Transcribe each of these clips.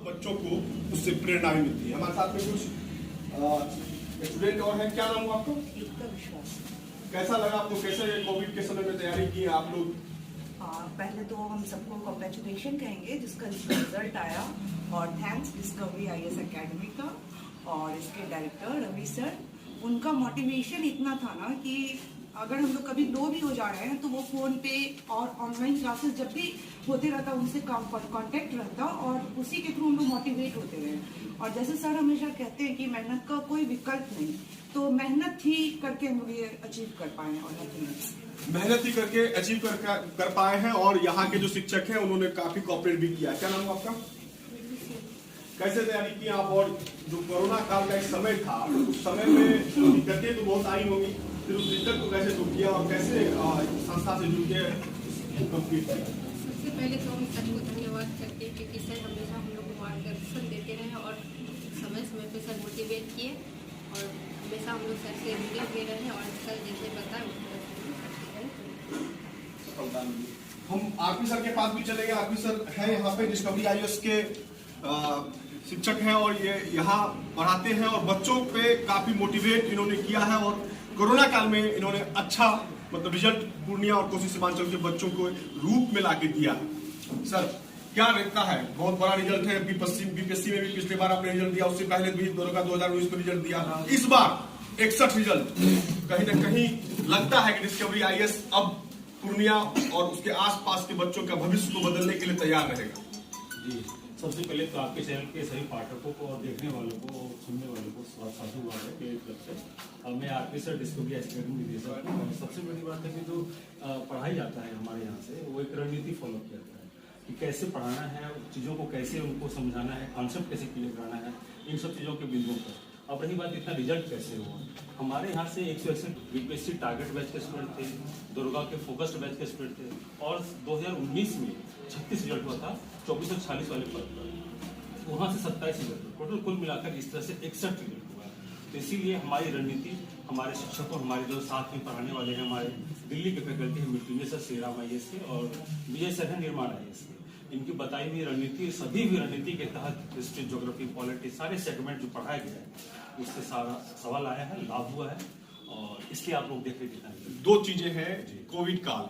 बच्चों को उससे प्रेरणा भी मिलती है। हमारे साथ में कुछ स्टूडेंट और हैं। क्या नाम हुआ आपको? विश्वास। कैसा लगा आपको? कैसे कोविड के समय में तैयारी की आप लोग? पहले तो हम सबको कॉन्ग्रेचुलेशन कहेंगे जिसका रिजल्ट आया, और थैंक्स डिस्कवरी IAS अकेडमी का और इसके डायरेक्टर रवि सर। उनका मोटिवेशन इतना था ना कि अगर हम लोग कभी लो भी हो जा रहे हैं तो वो फोन पे और ऑनलाइन क्लासेस जब भी होते रहता उनसे कांटेक्ट रहता और उसी के थ्रू हम लोग मोटिवेट होते रहे। और जैसे सर हमेशा कहते हैं कि मेहनत का कोई विकल्प नहीं, तो मेहनत ही करके हम लोग ये अचीव कर पाए हैं। और मेहनत ही करके अचीव कर पाए हैं। और यहाँ के जो शिक्षक हैं उन्होंने काफी कोऑपरेट भी किया। क्या नाम है आपका? कैसे तैयारी की आप? और जो कोरोना काल का एक समय था उस समय में दिक्कतें तो बहुत आई होंगी, फिर उस दिक्कत को कैसे दूर किया और कैसे संस्था से जुड़ के कंप्लीट किया? सबसे पहले तो हम सर को धन्यवाद करते हैं क्योंकि सर हमेशा हम लोग को मार्गदर्शन देते रहे और समय समय पे सर मोटिवेट किए और हमेशा हम लोग सर से जुड़े हुए रहे और सर जैसे बताए हम आरपी सर के पास भी चले गए। आरपी सर है यहाँ पे, डिस्कवरी IAS के शिक्षक हैं और ये यहाँ पढ़ाते हैं और बच्चों पे काफी मोटिवेट इन्होंने किया है। और कोरोना काल में इन्होंने अच्छा मतलब रिजल्ट पूर्णिया और कोसी सीमांचल के बच्चों को रूप में लाके दिया। सर क्या रहता है? बहुत बड़ा रिजल्ट है। बीपीएससी में भी पिछले बार आपने रिजल्ट दिया, उससे पहले भी 2019 में रिजल्ट दिया। इस बार 61 रिजल्ट, कहीं ना कहीं लगता है कि डिस्कवरी IAS अब पूर्णिया और उसके आसपास के बच्चों का भविष्य को बदलने के लिए तैयार रहेगा। जी, सबसे पहले तो आपके चैनल के सभी पाठकों को और देखने वालों को और सुनने वालों को साधुवाद है मेरी तरफ से। मैं आरपी सर डिस्कवरी अकेडमी निदेशक हूँ। और सबसे बड़ी बात है कि जो पढ़ाई जाता है हमारे यहाँ से वो एक रणनीति फॉलो किया जाता है कि कैसे पढ़ाना है, चीज़ों को कैसे उनको समझाना है, कॉन्सेप्ट कैसे क्लियर कराना है, इन सब चीज़ों के बिंदुओं पर। अब रही बात इतना रिजल्ट कैसे हुआ, हमारे यहाँ से 161 बीपीएससी टारगेट बैच के स्टूडेंट थे, दुर्गा के फोकस्ड बैच के स्टूडेंट थे और 2019 में 36 रिजल्ट हुआ था 2440 वाले पद पर, वहाँ से 27 रिजल्ट, टोटल कुल मिलाकर इस तरह से 61 रिजल्ट हुआ। तो इसीलिए हमारी रणनीति, हमारे शिक्षकों, हमारे जो साथ में पढ़ाने वाले हैं, हमारे दिल्ली के फैकल्टी हैं मृत्युंजय सर श्रीराम IAS के और विजय सर हैं निर्माण IAS के, इनकी बताई हुई रणनीति, सभी भी रणनीति के तहत हिस्ट्री, ज्योग्राफी, पॉलिटिक्स सारे सेगमेंट जो पढ़ाया गया है उससे सारा सवाल आया है, लाभ हुआ है और इसलिए आप लोग देख रहे हैं। दो चीजें हैं। कोविड काल,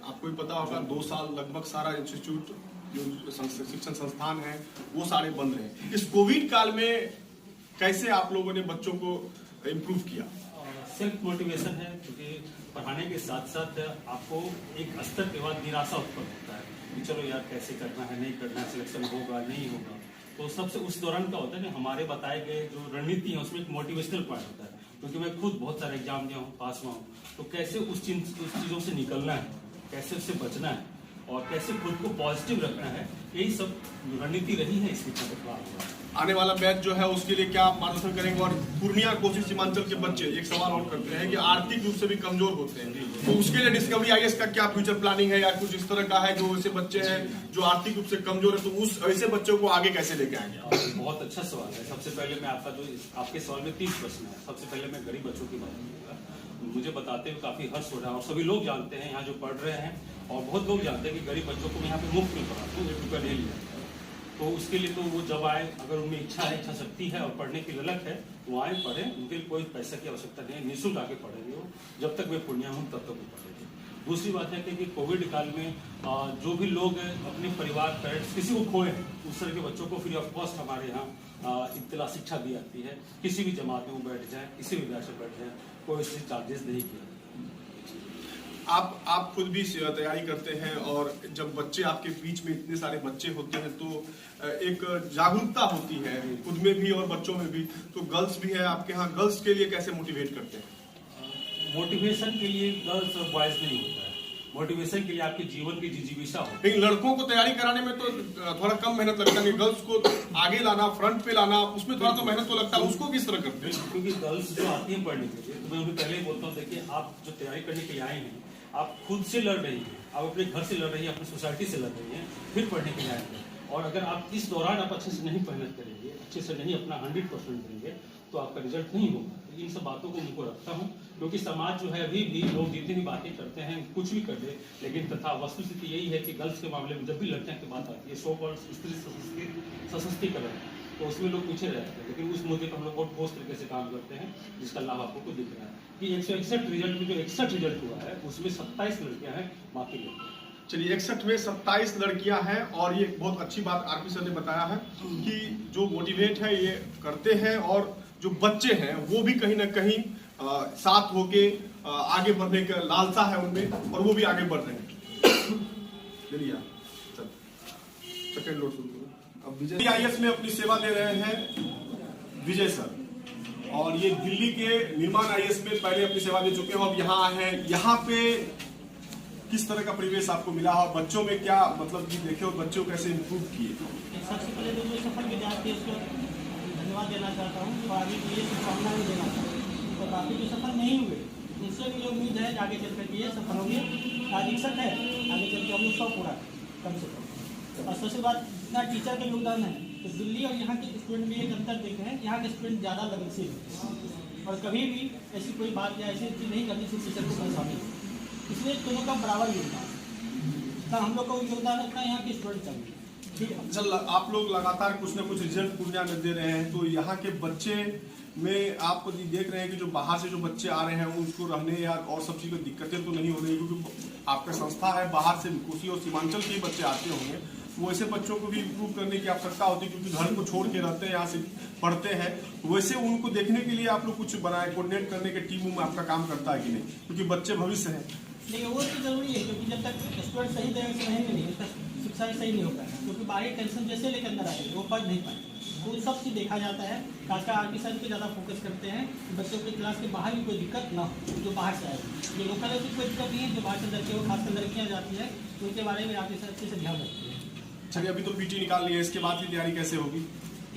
आपको भी पता होगा 2 साल लगभग सारा इंस्टीट्यूट जो शिक्षण संस्थान है वो सारे बंद रहे। इस कोविड काल में कैसे आप लोगों ने बच्चों को इम्प्रूव किया? सेल्फ मोटिवेशन है, क्योंकि पढ़ाने के साथ साथ आपको एक स्तर के बाद निराशा उत्पन्न होता है कि चलो यार कैसे करना है, नहीं करना है, सिलेक्शन होगा नहीं होगा। तो सबसे उस दौरान क्या होता है ना, हमारे बताए गए जो रणनीति है उसमें एक मोटिवेशनल पॉइंट होता है, क्योंकि मैं खुद बहुत सारे एग्जाम दिया हूँ, पास हुआ हूँ। तो कैसे उस चीज़ों से निकलना है, कैसे उससे बचना है और कैसे खुद को पॉजिटिव रखना है, यही सब रणनीति रही है इसके बाद। आने वाला बैच जो है उसके लिए क्या आप मार्गदर्शन करेंगे? और पूर्णिया कोसी सीमांचल के बच्चे एक सवाल और करते हैं कि आर्थिक रूप से भी कमजोर होते हैं, तो उसके लिए डिस्कवरी IAS का क्या फ्यूचर प्लानिंग है या कुछ इस तरह का है? जो ऐसे बच्चे हैं जो आर्थिक रूप से कमजोर है, तो उस ऐसे बच्चों को आगे कैसे लेके आएंगे? बहुत अच्छा सवाल है। सबसे पहले मैं आपके सवाल में 3 प्रश्न है। सबसे पहले मैं गरीब बच्चों की बात करूँगा। मुझे बताते हुए काफी हर्ष हो रहा है और सभी लोग जानते हैं यहाँ जो पढ़ रहे हैं और बहुत लोग जानते हैं कि गरीब बच्चों को मैं यहाँ पे मुफ्त में पढ़ाता हूँ, 1 रुपया नहीं लिया। तो उसके लिए तो वो जब आए, अगर उनमें इच्छा है, इच्छा शक्ति है और पढ़ने की ललक है, वो आए पढ़ें, उनके लिए कोई पैसा की आवश्यकता नहीं है, निःशुल्क आके पढ़ेंगे वो। जब तक वे पूर्णिया हूँ तब तक वो पढ़ेंगे। दूसरी बात है कि कोविड काल में जो भी लोग अपने परिवार, पेरेंट्स किसी को खोए हैं, उस तरह के बच्चों को फ्री ऑफ कॉस्ट हमारे यहाँ इब्तला शिक्षा दी जाती है। किसी भी जमात में वो बैठ जाए, किसी भी बैच में बैठ जाए, कोई इससे चार्जेस नहीं किया। आप खुद भी तैयारी करते हैं और जब बच्चे आपके बीच में इतने सारे बच्चे होते हैं तो एक जागरूकता होती है खुद में भी और बच्चों में भी। तो गर्ल्स भी है आपके यहाँ, गर्ल्स के लिए कैसे मोटिवेट करते हैं? मोटिवेशन के लिए गर्ल्स और बॉयज नहीं होता है, मोटिवेशन के लिए आपके जीवन की जिजीविषा हो। लेकिन लड़कों को तैयारी कराने में तो थोड़ा कम मेहनत लगता है, गर्ल्स को आगे लाना, फ्रंट पे लाना, उसमें थोड़ा तो मेहनत तो लगता है। उसको किस तरह करते हैं? क्योंकि गर्ल्स जो आती है पढ़ने के लिए, तो मैं उन्हें पहले ही बोलता हूँ, देखिए आप जो तैयारी करने के लिए आए हैं, आप खुद से लड़ रही हैं, आप अपने घर से लड़ रही हैं, अपनी सोसाइटी से लड़ रही हैं, फिर पढ़ने के लिए आएंगे। और अगर आप इस दौरान आप अच्छे से नहीं मेहनत करेंगे, अच्छे से नहीं अपना 100% देंगे, तो आपका रिजल्ट नहीं होगा। इन सब बातों को उनको रखता हूँ, क्योंकि समाज जो है अभी भी लोग जितनी बातें करते हैं कुछ भी कर दे, लेकिन तथा वस्तुस्थिति यही है कि गर्ल्स के मामले में जब भी लड़कियों की बात आती है, सो कॉल्ड स्त्री सशक्तिकरण, तो उसमें लोग पीछे रहते हैं। लेकिन उस मुद्दे पर हम लोग बहुत ठोस तरीके से काम करते हैं, जिसका लाभ आपको दिख रहा है कि 161 रिजल्ट में जो 61 रिजल्ट हुआ है उसमें 27 लड़कियां हैं, बाकी लोग। चलिए 61 में 27 लड़कियां हैं, और ये बहुत अच्छी बात आरपी सर ने बताया है कि जो मोटिवेट है ये करते हैं, और जो बच्चे हैं वो भी कहीं ना कहीं साथ होके आगे बढ़ने का लालसा है उनमें, और वो भी आगे बढ़ रहे हैं। चलिए सेकंड लोड शुरू करो। अब विजय IAS में अपनी सेवा दे रहे हैं विजय सर, और ये दिल्ली के निर्माण IAS में पहले अपनी सेवा दे चुके हैं, अब यहाँ आए हैं। यहाँ पे किस तरह का परिवेश आपको मिला और बच्चों में क्या मतलब कि देखे और बच्चों कैसे इम्प्रूव किए? सबसे पहले तो जो सफल विद्यार्थी है उसको धन्यवाद देना चाहता हूँ, और आगे के लिए शुभकामना भी देना चाहता हूँ। तो काफ़ी जो सफल नहीं हुए उनसे भी उम्मीद है आगे चल कर ये सफल होंगे। आज 61 है, आगे चल के हम लोग 100 पूरा कम से कम। और सबसे बात इतना टीचर का योगदान है, तो दिल्ली और यहाँ के स्टूडेंट में एक अंतर देखे हैं, यहाँ के स्टूडेंट ज़्यादा लगनशील है और कभी भी ऐसी कोई बात या ऐसी चीज़ नहीं करनी चाहिए टीचर को परेशानी, इसलिए दोनों का बराबर योगदान है। हम लोग का योगदान उतना यहाँ के स्टूडेंट चाहिए। चल, आप लोग लगातार कुछ ना कुछ रिजल्ट पूर्णिया में दे रहे हैं, तो यहाँ के बच्चे में आप देख रहे हैं कि जो बाहर से जो बच्चे आ रहे हैं उनको रहने या और सब चीज़ की दिक्कतें तो नहीं हो रही, क्योंकि आपका संस्था है, बाहर से कोसी और सीमांचल के बच्चे आते होंगे, तो वैसे बच्चों को भी इम्प्रूव करने की आवश्यकता होती है, क्योंकि घर को छोड़ के रहते हैं, यहाँ से पढ़ते हैं। वैसे उनको देखने के लिए आप लोग कुछ बनाए, कोऑर्डिनेट करने के टीम में आपका काम करता है कि नहीं, क्योंकि बच्चे भविष्य है। नहीं, वो तो जरूरी है, क्योंकि जब तक स्टूडेंट सही तरह से रहेंगे नहीं, तब शिक्षा सही नहीं होता है, क्योंकि बाहरी टेंशन जैसे लेकर अंदर आएंगे वो पढ़ नहीं पाएंगे। वो सब चीज़ देखा जाता है, खासकर आरपी सर पे ज़्यादा फोकस करते हैं कि बच्चों के क्लास के बाहर भी कोई दिक्कत ना हो, जो बाहर से आएगी। जो लोकल है उसकी कोई दिक्कत नहीं है, जो बाहर से लड़के वो खासकर लड़कियाँ जाती है, तो उनके बारे में आरपी सर अच्छे से ध्यान रखते हैं। चलिए, अभी तो PT निकाल लिया, इसके बाद की तैयारी कैसे होगी?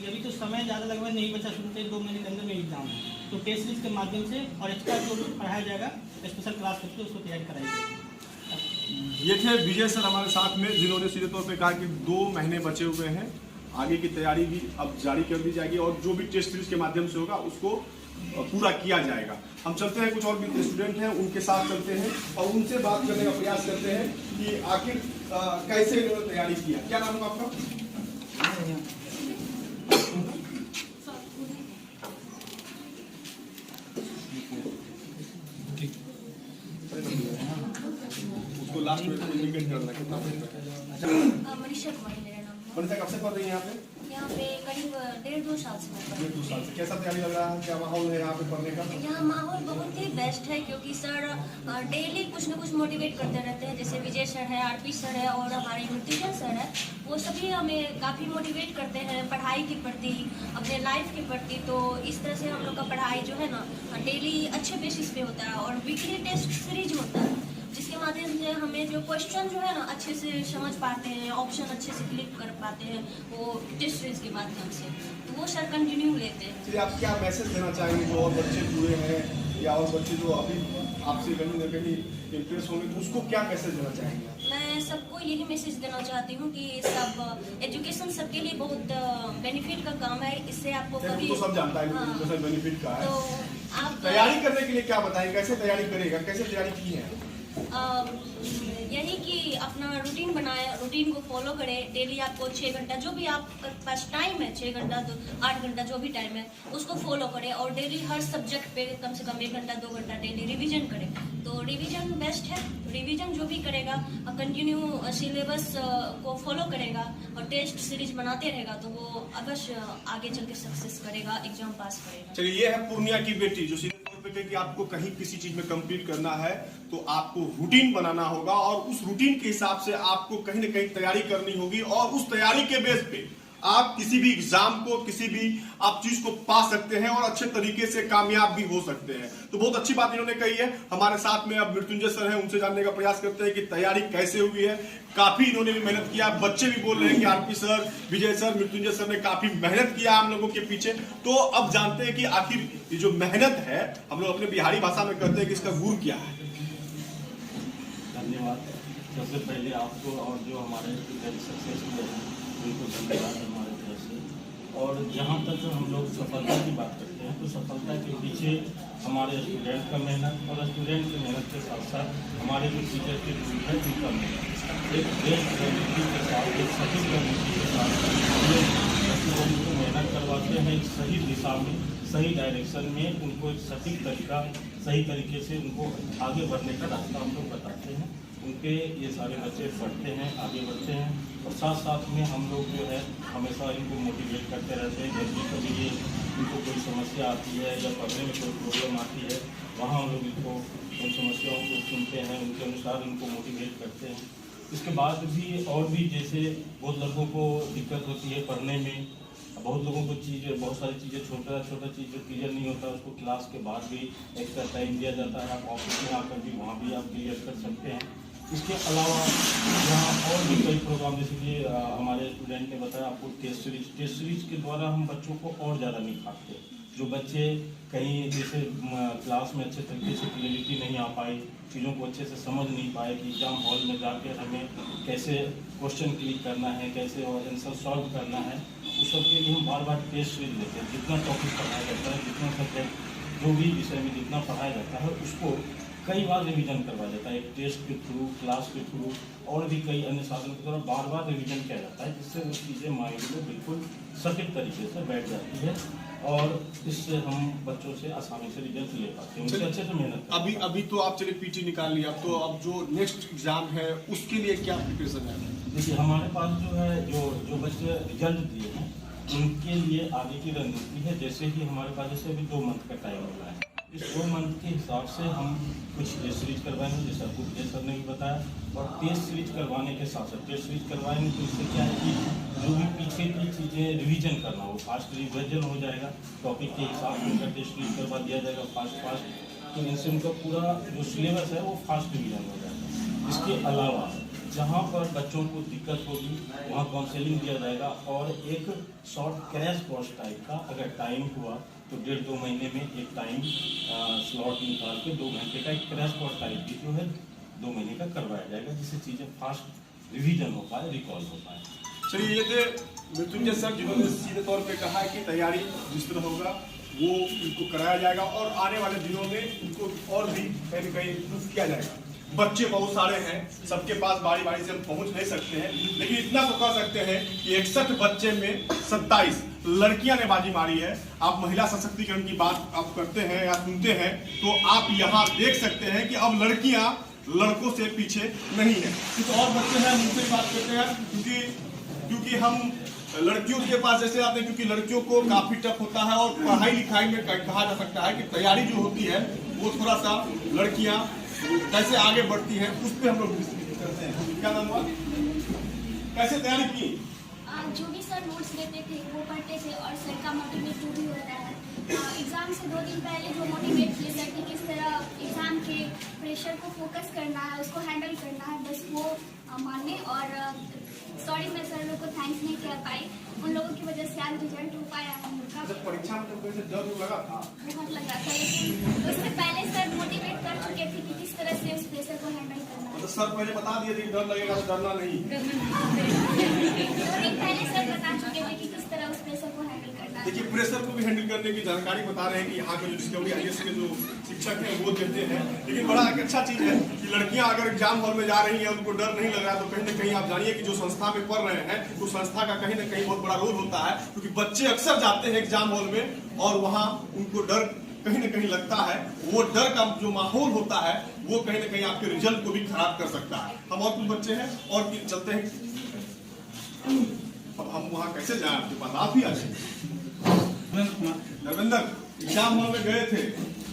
अभी तो समय ज़्यादा लगभग नहीं बचा, सुनते 2 महीने के अंदर में एग्जाम है, तो टेस्ट सीरीज के माध्यम से और एक्स्ट्रा जो पढ़ाया जाएगा स्पेशल क्लास करके उसको तैयारी कराई जाएगी। ये थे विजय सर हमारे साथ में, जिन्होंने सीधे तौर पे कहा कि 2 महीने बचे हुए हैं, आगे की तैयारी भी अब जारी कर दी जाएगी, और जो भी टेस्ट सीरीज के माध्यम से होगा उसको पूरा किया जाएगा। हम चलते हैं, कुछ और भी स्टूडेंट हैं उनके साथ चलते हैं और उनसे बात करने का प्रयास करते हैं कि आखिर कैसे इन्होंने तैयारी किया। क्या नाम है आपका? उसको लास्ट में इंडिकेट करना कितना मनीषा कुमारी मेरा नाम है। मनीषा, कब से पढ़ रही है यहाँ पे? यहाँ पे करीब 1.5-2 साल से मैं पढ़ रही 1.5 साल से। कैसा तैयारी लग रहा है, क्या माहौल है यहाँ पे पढ़ने का? हूँ। यहाँ माहौल बहुत ही बेस्ट है, क्योंकि सर डेली कुछ न कुछ मोटिवेट करते रहते हैं। जैसे विजय सर है, आरपी सर है और हमारे मृत्युंजय सर है, वो सभी हमें काफ़ी मोटिवेट करते हैं पढ़ाई के प्रति, अपने लाइफ के प्रति। तो इस तरह से हम लोग का पढ़ाई जो है ना डेली अच्छे बेसिस पे होता है, और वीकली टेस्ट सीरीज होता है, जिसके माध्यम से हमें जो क्वेश्चन जो है ना अच्छे से समझ पाते हैं, ऑप्शन अच्छे से क्लिक कर पाते हैं वो टेस्ट सीरीज के माध्यम से। तो वो सर कंटिन्यू लेते हैं। चलिए, आप क्या मैसेज देना चाहेंगे जो और बच्चे हुए हैं या और बच्चे जो अभी आपसे कहीं ना कहीं इंप्रेस होंगे, तो उसको क्या मैसेज देना चाहेंगे? मैं सबको यही मैसेज देना चाहती हूँ कि सब एजुकेशन सबके लिए बहुत बेनिफिट का काम है। इससे आपको कभी तो सब जानता है एजुकेशन बेनिफिट का है। तो आप तैयारी करने के लिए क्या बताएं, कैसे तैयारी करेगा, कैसे तैयारी की है? यही कि अपना रूटीन बनाए, रूटीन को फॉलो करें। डेली आपको 6 घंटा जो भी आपके पास टाइम है, 6 घंटा तो 8 घंटा जो भी टाइम है उसको फॉलो करें, और डेली हर सब्जेक्ट पे कम से कम 1 घंटा 2 घंटा डेली रिवीजन करें। तो रिवीजन बेस्ट है। रिवीजन जो भी करेगा कंटिन्यू सिलेबस को फॉलो करेगा और टेस्ट सीरीज बनाते रहेगा, तो वो अवश्य आगे चल के सक्सेस करेगा, एग्जाम पास करेगा। चलिए, ये है पूर्णिया की बेटी जो कि आपको कहीं किसी चीज में कंप्लीट करना है तो आपको रूटीन बनाना होगा, और उस रूटीन के हिसाब से आपको कहीं ना कहीं तैयारी करनी होगी, और उस तैयारी के बेस पे आप किसी भी एग्जाम को, किसी भी आप चीज को पा सकते हैं और अच्छे तरीके से कामयाब भी हो सकते हैं। तो बहुत अच्छी बात इन्होंने कही है। हमारे साथ में अब मृत्युंजय सर हैं, उनसे जानने का प्रयास करते हैं कि तैयारी कैसे हुई है। काफी इन्होंने भी मेहनत किया, बच्चे भी बोल रहे हैं कि आरपी सर, विजय सर, मृत्युंजय सर ने काफी मेहनत किया हम लोगों के पीछे। तो अब जानते हैं कि आखिर ये जो मेहनत है, हम लोग अपने बिहारी भाषा में कहते हैं कि इसका गुर क्या है। धन्यवाद। सबसे पहले आपको और जो हमारे सक्सेस हुए हैं उनको धन्यवाद हमारे तरफ से। और जहाँ तक हम लोग सफलता की बात करते हैं तो सफलता के पीछे हमारे स्टूडेंट का मेहनत और स्टूडेंट की मेहनत के साथ साथ हमारे जो टीचर के ग्रुप है उनका मेहनत, एक बेस्ट रणनीति के साथ, एक सटीक रणनीति के साथ स्टूडेंट को मेहनत करवाते हैं एक सही दिशा में, सही डायरेक्शन में, उनको एक सटीक तरीका, सही तरीके से उनको आगे बढ़ने का रास्ता हम लोग बताते हैं। उनके ये सारे बच्चे पढ़ते हैं, आगे बढ़ते हैं और साथ साथ में हम लोग जो है हमेशा इनको मोटिवेट करते रहते हैं। जब भी कभी ये इनको कोई समस्या आती है या पढ़ने में कोई प्रॉब्लम आती है, वहाँ हम लोग इनको उन समस्याओं को सुनते हैं, उनके अनुसार इनको मोटिवेट करते हैं। इसके बाद भी और भी जैसे बहुत लोगों को दिक्कत होती है पढ़ने में, बहुत लोगों को बहुत सारी चीज़ें छोटा चीज़ जो क्लियर नहीं होता उसको क्लास के बाद भी एक्स्ट्रा टाइम दिया जाता है। आप ऑफिस में आकर भी वहाँ भी आप क्लियर कर सकते हैं। इसके अलावा यहाँ और भी कई प्रोग्राम, जैसे कि हमारे स्टूडेंट ने बताया आपको टेस्ट सीरीज के द्वारा हम बच्चों को और ज़्यादा निखारते। जो बच्चे कहीं जैसे क्लास में अच्छे तरीके से क्लियरिटी नहीं आ पाई, चीज़ों को अच्छे से समझ नहीं पाए कि एग्जाम हॉल में जाकर हमें कैसे क्वेश्चन क्लिक करना है, कैसे आंसर सॉल्व करना है, उस सब के लिए हम बार बार टेस्ट सीरीज लेते हैं। जितना टॉपिक पढ़ाया जाता है, जितना सब्जेक्ट जो भी विषय में जितना पढ़ाया जाता है उसको कई बार रिवीजन करवाया जाता है। एक टेस्ट के थ्रू, क्लास के थ्रू और भी कई अन्य साधनों के द्वारा बार बार रिवीजन किया जाता है, जिससे वो चीज़ें माइंड में बिल्कुल सटीक तरीके से बैठ जाती है और इससे हम बच्चों से आसानी से रिजल्ट ले पाते हैं, उनसे अच्छे से मेहनत। अभी तो आप चलिए पीटी निकाल लिया, तो अब जो नेक्स्ट एग्जाम है उसके लिए क्या प्रिपरेशन है? देखिए हमारे पास जो है जो बच्चे रिजल्ट दिए हैं उनके लिए आगे की रणनीति है। जैसे कि हमारे पास जैसे अभी 2 मंथ का टाइम मिला है, इस 2 मंथ के हिसाब से हम कुछ टेस्ट सीरीज करवाएंगे, जैसे आपको विजय सर ने भी बताया। और टेस्ट सीरीज करवाने के साथ साथ टेस्ट सीरीज करवाएंगे तो इससे क्या है कि जो भी पीछे की चीज़ें रिवीजन करना हो फास्ट रिवीजन हो जाएगा, टॉपिक के हिसाब से उनका टेस्ट सीरीज करवा दिया जाएगा फास्ट, तो इनसे उनका पूरा जो सिलेबस है वो फास्ट रिवीजन हो जाएगा। इसके अलावा जहाँ पर बच्चों को दिक्कत होगी वहाँ काउंसलिंग दिया जाएगा और एक शॉर्ट क्रैश कोर्स टाइप का अगर टाइम हुआ तो 1.5-2 महीने में एक टाइम स्लॉट निकाल के 2 घंटे का एक क्रैश कोर्स टाइप की जो है 2 महीने का करवाया जाएगा, जिससे चीज़ें फास्ट रिवीजन हो पाए, रिकॉल हो पाए। चलिए, ये थे मृत्युंजय सर जिन्होंने सीधे तौर पे कहा है कि तैयारी जिस तरह होगा वो इनको कराया जाएगा और आने वाले दिनों में इनको और भी कहीं न कहीं इम्प्रूव किया जाएगा। बच्चे बहुत सारे हैं, सबके पास बारी बारी से हम पहुंच नहीं सकते हैं, लेकिन इतना तो कह सकते हैं कि 61 बच्चे में 27 लड़कियां ने बाजी मारी है। आप महिला सशक्तिकरण की बात आप करते हैं या सुनते हैं तो आप यहाँ देख सकते हैं कि अब लड़कियां लड़कों से पीछे नहीं है। कुछ और बच्चे हैं उनसे बात करते हैं क्योंकि हम लड़कियों के पास जैसे आते हैं, क्योंकि लड़कियों को काफी टफ होता है और पढ़ाई लिखाई में कहा जा सकता है कि तैयारी जो होती है वो थोड़ा सा लड़कियां कैसे आगे बढ़ती हैं उस पर हम लोग करते हैं। क्या नाम हुआ, कैसे तैयारी की? जो भी सर नोट्स देते थे वो पढ़ते थे और सर का मोटिवेट जो भी होता है। एग्ज़ाम से 2 दिन पहले जो मोटिवेट किए सर कि किस तरह एग्ज़ाम के प्रेशर को फोकस करना है, उसको हैंडल करना है, बस वो माने। और सॉरी मैं सर लोग को थैंक्स नहीं कह पाई, उन लोगों की वजह से आज रिजल्ट हो पाया हम लोग का। परीक्षा में तो कैसे डर लगा था? बहुत लगा था, लेकिन उससे पहले सर मोटिवेट कर चुके थे कि किस तरह से उस प्रेशर को हैंडल करना है। तो सर पहले बता दिए थे डर लगेगा तो डरना नहीं। 2 दिन पहले सर बता चुके थे कि किस तरह उस प्रेशर को हैंडल करना है। देखिए, प्रेशर को भी हैंडल करने की जानकारी बता रहे हैं कि यहाँ के जो डिस्कवरी IAS के जो शिक्षक हैं वो देते हैं। लेकिन बड़ा एक अच्छा चीज है कि लड़कियां अगर एग्जाम हॉल में जा रही हैं, उनको डर नहीं लग रहा, तो कहीं ना कहीं आप जानिए कि जो संस्था में पढ़ रहे हैं तो संस्था का कहीं ना कहीं बहुत बड़ा रोल होता है। क्योंकि बच्चे अक्सर जाते हैं एग्जाम हॉल में और वहाँ उनको डर कहीं ना कहीं लगता है। वो डर का जो माहौल होता है वो कहीं ना कहीं आपके रिजल्ट को भी खराब कर सकता है। हम और कुछ बच्चे हैं और चलते हैं, अब हम वहाँ कैसे जाए, आपके पास आप ही आ जाए। धर्मेंद्र, एग्जाम हॉल में गए थे,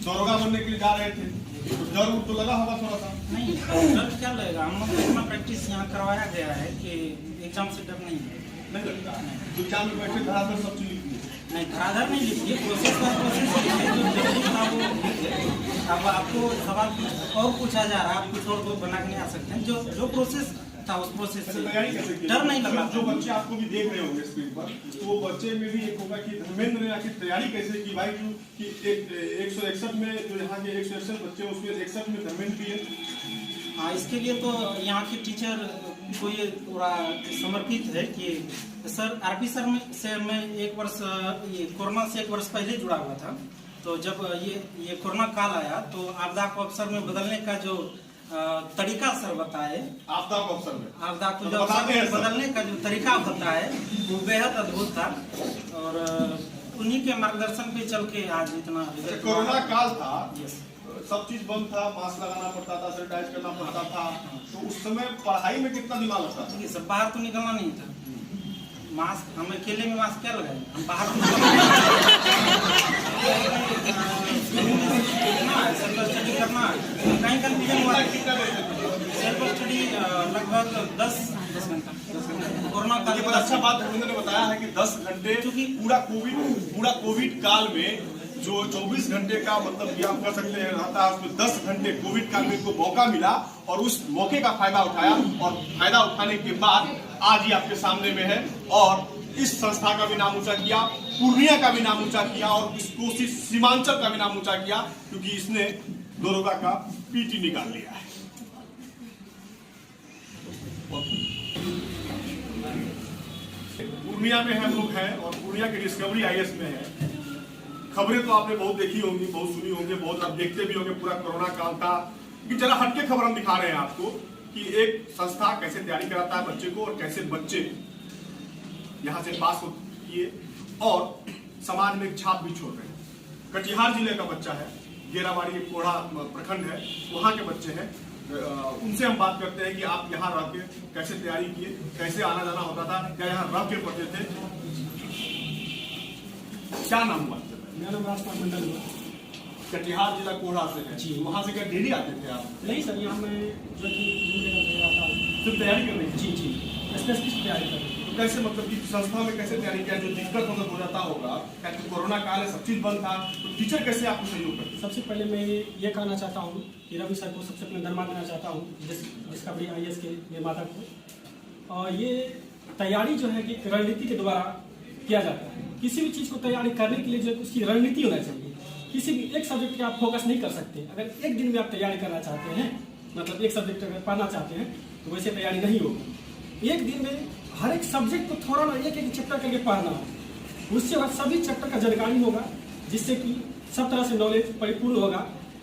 दरोगा बनने के लिए जा रहे थे, तो डर तो लगा होगा थोड़ा सा? नहीं, डर क्या लगेगा, हम लोग को इतना प्रैक्टिस यहाँ करवाया गया है कि एग्जाम से डर नहीं है। नहीं लगता है तो एग्जाम में बैठे धराधर सब चीज लिखी नहीं, धराधर नहीं लिखिए, प्रोसेस पर प्रोसेस जो जरूरी था वो लिखिए। अब आपको सवाल और पूछा जा रहा है, आप कुछ और को बना के नहीं आ सकते हैं। जो प्रोसेस था उस प्रोसेस से तैयारी कैसे की? डर नहीं लगा। जो बच्चे आपको भी देख रहे होंगे स्क्रीन पर, तो वो बच्चे में भी एक होगा कि धर्मेंद्र ने आखिर तैयारी कैसे की भाई, कि 161 में जो यहाँ के 161 बच्चे उसमें 61 में धर्मेंद्र भी है। हाँ, इसके लिए तो यहाँ के टीचर को ये पूरा समर्पित है कि सर आरपी सर से मैं 1 वर्ष ये कोरोना से 1 वर्ष पहले जुड़ा हुआ था। तो जब ये कोरोना काल आया तो आपदा को अवसर में बदलने का जो तरीका सर बताए, आपदा को अवसर में आपदा को जो बदलने का जो तरीका होता है वो बेहद अद्भुत था और उन्हीं के मार्गदर्शन पे चल के आज इतना कोरोना काल था, सब चीज बंद था, मास्क लगाना पड़ता था, सैनिटाइज करना पड़ता था, तो उस समय पढ़ाई में कितना दिमाग लगता था? सब बाहर तो निकलना नहीं था। मास्क हम अकेले में मास्क क्या लगाए, हम बाहर सेल्फ स्टडी करना है, कहीं कंफ्यूजन हुआ। सेल्फ स्टडी लगभग 10 घंटा कोरोना काल पर अच्छा बात उन्होंने बताया है कि 10 घंटे क्योंकि पूरा कोविड काल में जो 24 घंटे का मतलब ये आप कर सकते हैं रहता है, उसमें 10 घंटे कोविड काल में इनको मौका मिला और उस मौके का फायदा उठाया और फायदा उठाने के बाद आज ही आपके सामने में है और इस संस्था का भी नाम ऊंचा किया, पूर्णिया का भी नाम ऊंचा किया और इस कोसी सीमांचल का भी नाम ऊंचा किया क्योंकि इसने दरोगा का पीटी निकाल लिया है। पूर्णिया में हम लोग हैं और पूर्णिया के डिस्कवरी आईएएस में है। खबरें तो आपने बहुत देखी होंगी, बहुत सुनी होंगी, बहुत आप देखते भी होंगे पूरा कोरोना काल का। कि जरा हटके खबर हम दिखा रहे हैं आपको कि एक संस्था कैसे तैयारी कराता है बच्चे को और कैसे बच्चे यहाँ से पास किए और समाज में एक छाप भी छोड़ रहे हैं। कटिहार जिले का बच्चा है, गेराबाड़ी कोढ़ा प्रखंड है, वहाँ के बच्चे हैं। उनसे हम बात करते हैं कि आप यहाँ रह के कैसे तैयारी किए, कैसे आना जाना होता था, क्या यहाँ रह के पढ़ते थे, क्या नाम हुआ? मेरा नाम राजपाल मंडल हुआ। कटिहार जिला कोढ़ा से है जी। वहाँ से क्या डेली आते थे आप? नहीं सर, यहाँ मैं जो कि आता हूँ सिर्फ तैयारी करने की? जी स्पेसिफिक तैयारी कर। तो कैसे मतलब कि संस्था में कैसे तैयारी किया? जो दिक्कत मतलब हो जाता होगा, क्या कोरोना काल है, सब चीज बंद था, तो टीचर कैसे आपको सहयोग करते? सबसे पहले मैं ये कहना चाहता हूँ कि रवि सर को सबसे पहले धन्यवाद देना चाहता हूँ डिस्कवरी आईएएस के निर्माता को। और ये तैयारी जो है कि रणनीति के द्वारा किया जाता है। किसी भी चीज़ को तैयारी करने के लिए जो उसकी रणनीति होना चाहिए। किसी भी एक सब्जेक्ट पे आप फोकस नहीं कर सकते। अगर एक दिन में आप तैयारी करना चाहते हैं, मतलब एक सब्जेक्ट अगर पढ़ना चाहते हैं तो वैसे तैयारी नहीं होगी। एक दिन में हर एक सब्जेक्ट को थोड़ा ना एक चैप्टर करके पढ़ना हो, उससे बाद सभी चैप्टर का जानकारी होगा जिससे कि सब तरह से नॉलेज परिपूर्ण होगा।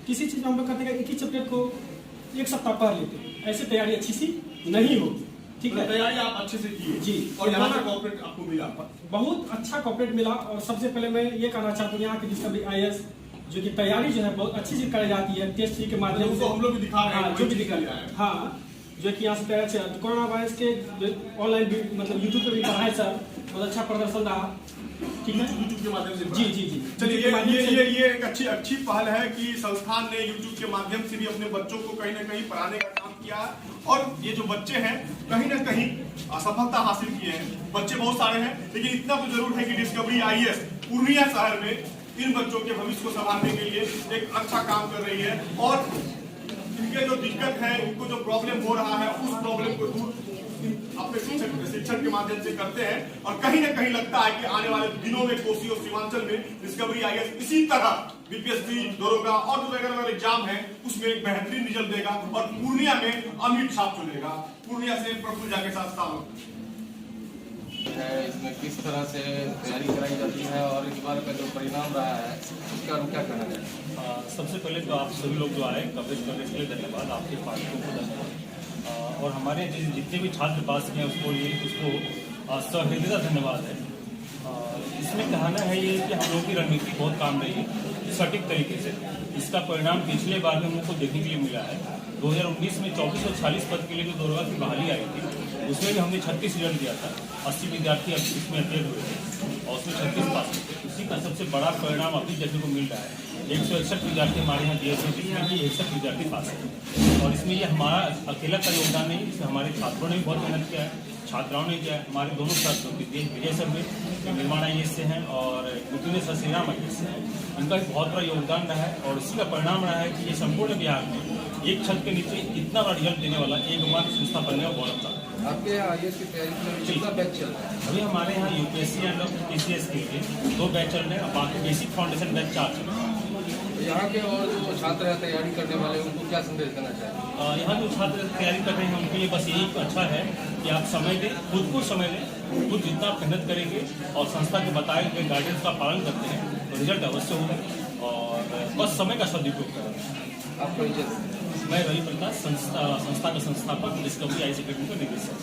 किसी चीज़ में हम लोग कहते हैं एक ही चैप्टर को 1 सप्ताह पढ़ लेते हैं, ऐसे तैयारी अच्छी सी नहीं होगी। ठीक है, तैयारी आप अच्छे से की जी। और यहाँ से कॉर्पोरेट आपको मिला? बहुत अच्छा कॉर्पोरेट मिला। और सबसे पहले मैं ये कहना चाहता हूँ यहाँ की डिस्कवरी आईएएस जो कि तैयारी जो है बहुत अच्छी से कराई जाती है टेस्ट के माध्यम से। हम लोग भी दिखा रहे हैं, जो भी दिखा रहे हैं, हाँ, जो कि यहाँ से तैयार कोरोना वायरस के ऑनलाइन मतलब यूट्यूब पे भी पढ़ाए सर, बहुत अच्छा प्रदर्शन रहा। ठीक है, यूट्यूब के माध्यम से? जी। चलिए ये एक अच्छी पहल है कि संस्थान ने यूट्यूब के माध्यम से भी अपने बच्चों को कहीं ना कहीं पढ़ाने का काम किया है और ये जो बच्चे हैं कहीं ना कहीं असफलता हासिल किए हैं। बच्चे बहुत सारे हैं लेकिन इतना तो जरूर है कि डिस्कवरी आईएएस पूर्णिया शहर में इन बच्चों के भविष्य को संभालने के लिए एक अच्छा काम कर रही है और इनके जो दिक्कत है, इनको जो प्रॉब्लम हो रहा है उस प्रॉब्लम को दूर अपने शिक्षक के माध्यम से करते हैं। और कहीं ना कहीं लगता है कि आने वाले दिनों में कोसी और सीमांचल में डिस्कवरी आईएएस इसी तरह बीपीएससी, दरोगा और जो वगैरह एग्जाम है उसमें एक बेहतरीन रिजल्ट देगा और पूर्णिया में अमिट छाप चलेगा। पूर्णिया से प्रफुल्ल के साथ है, इसमें किस तरह से तैयारी कराई जाती है और इस बार का जो परिणाम रहा है उसका हम क्या कहना चाहेंगे? सबसे पहले तो आप सभी लोग जो आए कवरेज करने के लिए धन्यवाद, आपके पार्टियों को धन्यवाद और हमारे जितने भी छात्र पास किए उसको सहृदयता धन्यवाद है। इसमें कहना है ये कि हम लोगों की रणनीति बहुत काम रही है सटीक तरीके से। इसका परिणाम पिछले बार में हम लोग को देखने के लिए मिला है। 2019 में 2440 पद के लिए जो दरोगा की बहाली आई थी उसमें भी हमने 36 रिजल्ट दिया था। 80 विद्यार्थी इसमें अटेंड हुए थे और उसमें 36 पास हुए थे। उसी का सबसे बड़ा परिणाम अभी देखने को मिल रहा है। 161 विद्यार्थी हमारे यहाँ दिए थे जिसमें कि 61 विद्यार्थी पास है और इसमें ये हमारा अकेला का योगदान नहीं, इसमें हमारे छात्रों ने भी बहुत मेहनत किया है, छात्राओं ने किया है। हमारे दोनों छात्र विजय सर भी निर्माण आईएएस से हैं और मुतुने सर श्रीराम आईएएस से हैं, इनका भी बहुत बड़ा योगदान रहा है और इसी का परिणाम रहा है कि ये संपूर्ण बिहार में एक छत के नीचे इतना बड़ा रिजल्ट देने वाला एकमात्र संस्था बनने का गौरव था। आपके यहाँ आईएएस की तैयारी में कितना बैच चल रहा है? अभी हमारे यहाँ यूपीएससी एंड पीसीएस के लिए 2 बैच चल रहे हैं और बाकी बेसिक फाउंडेशन बैच 4 चल रहे हैं। यहाँ के और जो छात्र हैं तैयारी करने वाले उनको क्या संदेश देना चाहेंगे? यहाँ जो छात्र तैयारी कर रहे हैं उनके लिए बस यही अच्छा है कि आप समय दें, खुद को समय दें, खुद जितना मेहनत करेंगे और संस्था के बताए गए गाइडेंस का पालन करते हैं तो रिजल्ट अवश्य होगा और बस समय का सदुपयोग करें। आपको मैं रवि प्रकाश संस्था का संस्थापक, डिस्कवरी आईएएस एकेडमी का निदेशक।